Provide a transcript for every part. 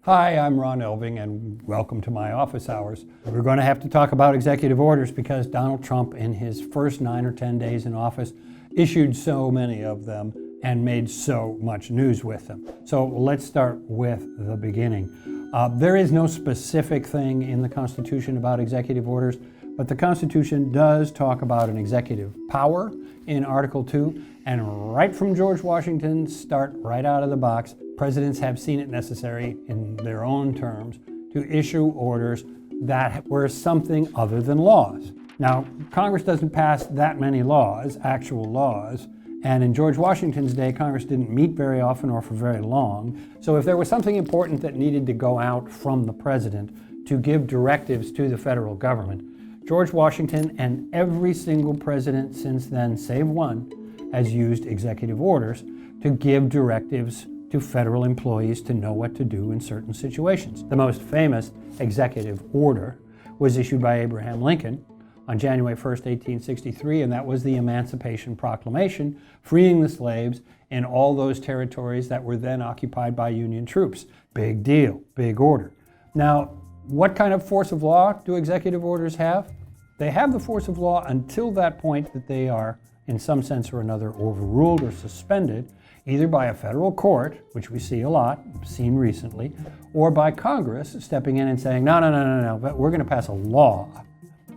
Hi, I'm Ron Elving, and welcome to my office hours. We're going to have to talk about executive orders because Donald Trump, in his first 9 or 10 days in office, issued so many of them and made so much news with them. So let's start with the beginning. There is no specific thing in the Constitution about executive orders, but the Constitution does talk about an executive power in Article 2, and right from George Washington, start right out of the box, presidents have seen it necessary in their own terms to issue orders that were something other than laws. Now, Congress doesn't pass that many laws, actual laws, and in George Washington's day, Congress didn't meet very often or for very long. So if there was something important that needed to go out from the president to give directives to the federal government, George Washington and every single president since then, save one, has used executive orders to give directives to federal employees to know what to do in certain situations. The most famous executive order was issued by Abraham Lincoln on January 1st, 1863, and that was the Emancipation Proclamation, freeing the slaves in all those territories that were then occupied by Union troops. Big deal, big order. Now, what kind of force of law do executive orders have? They have the force of law until that point that they are, in some sense or another, overruled or suspended, either by a federal court, which we see a lot, seen recently, or by Congress stepping in and saying, no, we're going to pass a law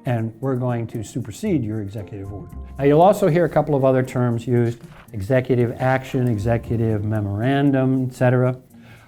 and we're going to supersede your executive order. Now, you'll also hear a couple of other terms used: executive action, executive memorandum, etc.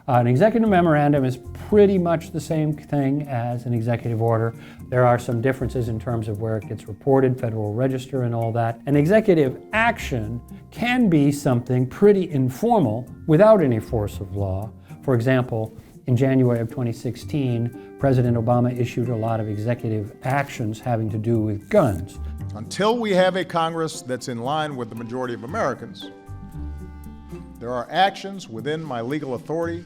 An executive memorandum is pretty much the same thing as an executive order. There are some differences in terms of where it gets reported, Federal Register and all that. An executive action can be something pretty informal without any force of law. For example, in January of 2016, President Obama issued a lot of executive actions having to do with guns. Until we have a Congress that's in line with the majority of Americans, there are actions within my legal authority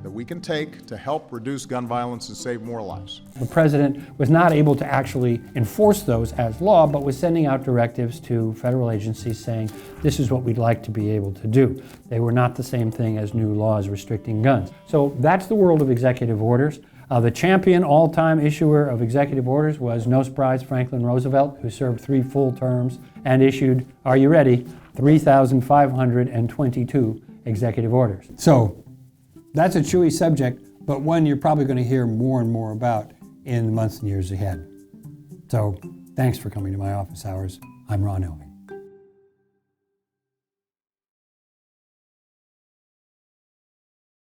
that we can take to help reduce gun violence and save more lives. The president was not able to actually enforce those as law, but was sending out directives to federal agencies saying, this is what we'd like to be able to do. They were not the same thing as new laws restricting guns. So that's the world of executive orders. The champion all-time issuer of executive orders was, no surprise, Franklin Roosevelt, who served 3 full terms and issued, are you ready, 3,522 executive orders. So that's a chewy subject, but one you're probably going to hear more and more about in the months and years ahead. So thanks for coming to my office hours. I'm Ron Elving.